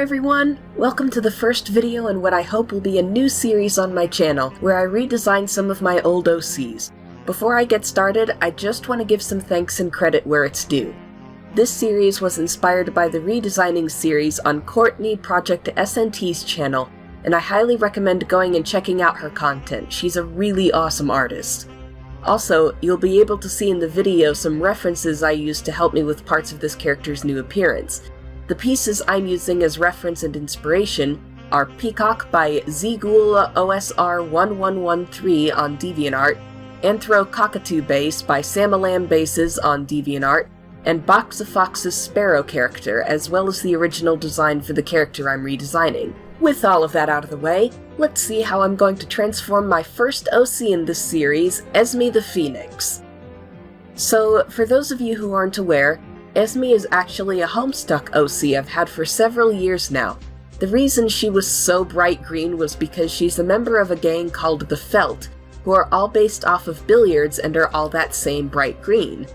everyone! Welcome to the first video in what I hope will be a new series on my channel, where I redesign some of my old OCs. Before I get started, I just want to give some thanks and credit where it's due. This series was inspired by the Redesigning series on Courtney Project SNT's channel, and I highly recommend going and checking out her content. She's a really awesome artist. Also, you'll be able to see in the video some references I used to help me with parts of this character's new appearance. The pieces I'm using as reference and inspiration are Peacock by Zghoul OSR1113 on DeviantArt, Anthro Cockatoo Base by Samalam Bases on DeviantArt, and Box of Fox's Sparrow character, as well as the original design for the character I'm redesigning. With all of that out of the way, let's see how I'm going to transform my first OC in this series, Esme the Phoenix. So, for those of you who aren't aware, Esme is actually a Homestuck OC I've had for several years now. The reason she was so bright green was because she's a member of a gang called the Felt, who are all based off of billiards and are all that same bright green.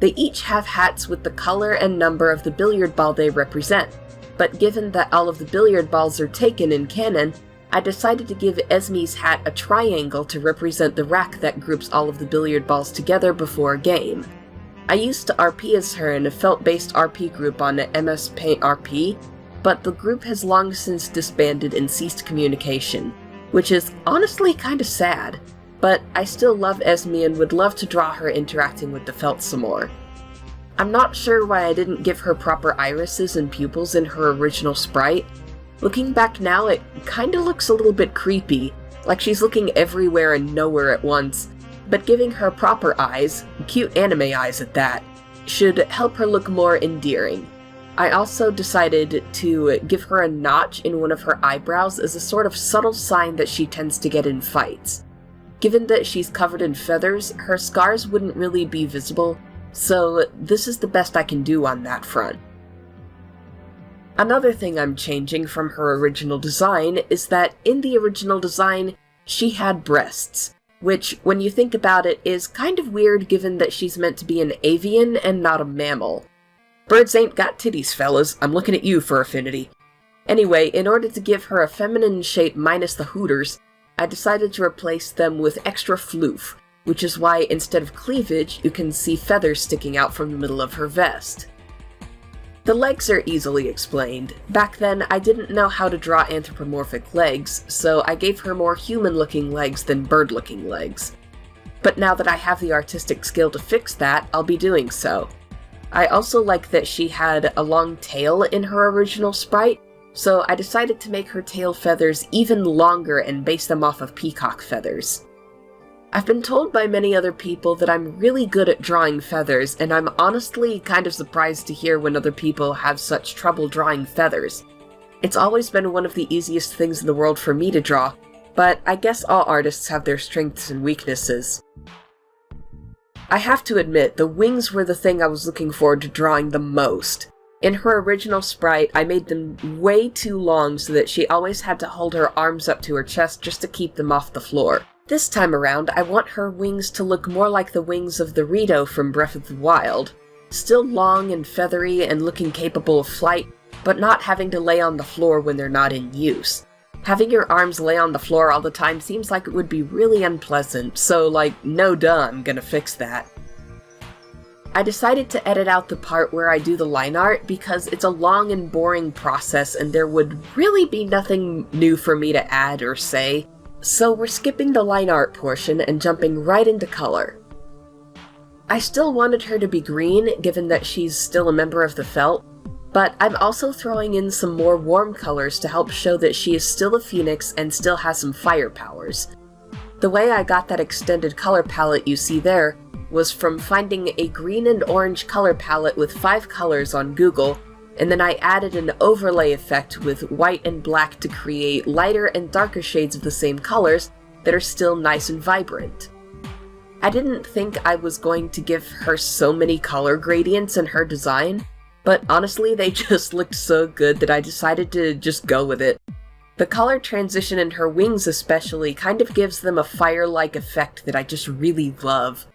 They each have hats with the color and number of the billiard ball they represent, but given that all of the billiard balls are taken in canon, I decided to give Esme's hat a triangle to represent the rack that groups all of the billiard balls together before a game. I used to RP as her in a Felt-based RP group on MS Paint RP, but the group has long since disbanded and ceased communication, which is honestly kinda sad, but I still love Esme and would love to draw her interacting with the Felt some more. I'm not sure why I didn't give her proper irises and pupils in her original sprite. Looking back now, it kinda looks a little bit creepy, like she's looking everywhere and nowhere at once. But giving her proper eyes, cute anime eyes at that, should help her look more endearing. I also decided to give her a notch in one of her eyebrows as a sort of subtle sign that she tends to get in fights. Given that she's covered in feathers, her scars wouldn't really be visible, so this is the best I can do on that front. Another thing I'm changing from her original design is that in the original design, she had breasts. Which, when you think about it, is kind of weird given that she's meant to be an avian and not a mammal. Birds ain't got titties, fellas. I'm looking at you for affinity. Anyway, in order to give her a feminine shape minus the hooters, I decided to replace them with extra floof, which is why instead of cleavage, you can see feathers sticking out from the middle of her vest. The legs are easily explained. Back then, I didn't know how to draw anthropomorphic legs, so I gave her more human-looking legs than bird-looking legs. But now that I have the artistic skill to fix that, I'll be doing so. I also like that she had a long tail in her original sprite, so I decided to make her tail feathers even longer and base them off of peacock feathers. I've been told by many other people that I'm really good at drawing feathers, and I'm honestly kind of surprised to hear when other people have such trouble drawing feathers. It's always been one of the easiest things in the world for me to draw, but I guess all artists have their strengths and weaknesses. I have to admit, the wings were the thing I was looking forward to drawing the most. In her original sprite, I made them way too long so that she always had to hold her arms up to her chest just to keep them off the floor. This time around, I want her wings to look more like the wings of the Rito from Breath of the Wild. Still long and feathery and looking capable of flight, but not having to lay on the floor when they're not in use. Having your arms lay on the floor all the time seems like it would be really unpleasant, so no duh, I'm gonna fix that. I decided to edit out the part where I do the line art because it's a long and boring process and there would really be nothing new for me to add or say. So we're skipping the line art portion and jumping right into color. I still wanted her to be green, given that she's still a member of the Felt, but I'm also throwing in some more warm colors to help show that she is still a phoenix and still has some fire powers. The way I got that extended color palette you see there was from finding a green and orange color palette with 5 colors on Google, and then I added an overlay effect with white and black to create lighter and darker shades of the same colors that are still nice and vibrant. I didn't think I was going to give her so many color gradients in her design, but honestly they just looked so good that I decided to just go with it. The color transition in her wings especially kind of gives them a fire-like effect that I just really love.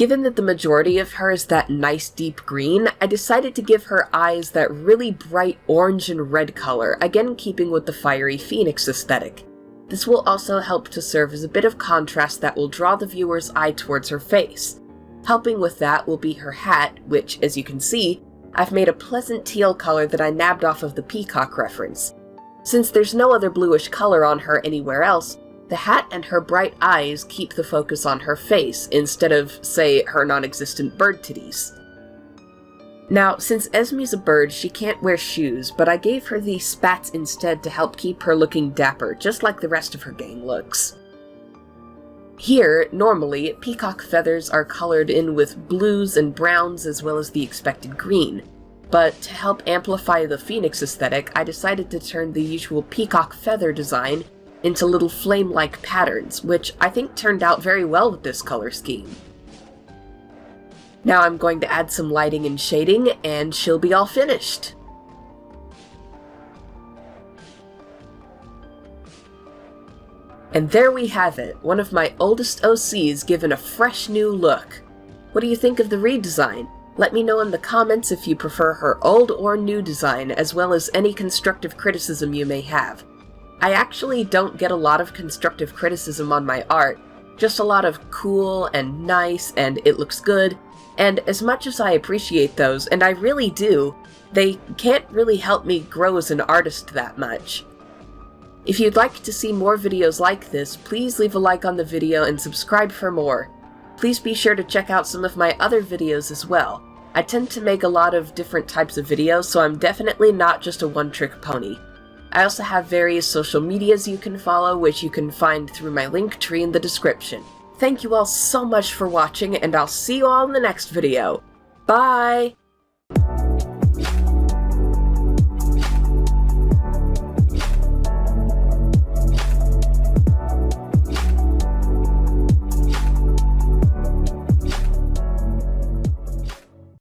Given that the majority of her is that nice deep green, I decided to give her eyes that really bright orange and red color, again keeping with the fiery phoenix aesthetic. This will also help to serve as a bit of contrast that will draw the viewer's eye towards her face. Helping with that will be her hat, which, as you can see, I've made a pleasant teal color that I nabbed off of the peacock reference. Since there's no other bluish color on her anywhere else, the hat and her bright eyes keep the focus on her face, instead of, say, her non-existent bird titties. Now, since Esme's a bird, she can't wear shoes, but I gave her these spats instead to help keep her looking dapper, just like the rest of her gang looks. Here, normally, peacock feathers are colored in with blues and browns as well as the expected green, but to help amplify the phoenix aesthetic, I decided to turn the usual peacock feather design into little flame-like patterns, which I think turned out very well with this color scheme. Now I'm going to add some lighting and shading, and she'll be all finished. And there we have it, one of my oldest OCs given a fresh new look. What do you think of the redesign? Let me know in the comments if you prefer her old or new design, as well as any constructive criticism you may have. I actually don't get a lot of constructive criticism on my art, just a lot of cool and nice and it looks good, and as much as I appreciate those, and I really do, they can't really help me grow as an artist that much. If you'd like to see more videos like this, please leave a like on the video and subscribe for more. Please be sure to check out some of my other videos as well. I tend to make a lot of different types of videos, so I'm definitely not just a one-trick pony. I also have various social medias you can follow, which you can find through my link tree in the description. Thank you all so much for watching, and I'll see you all in the next video. Bye!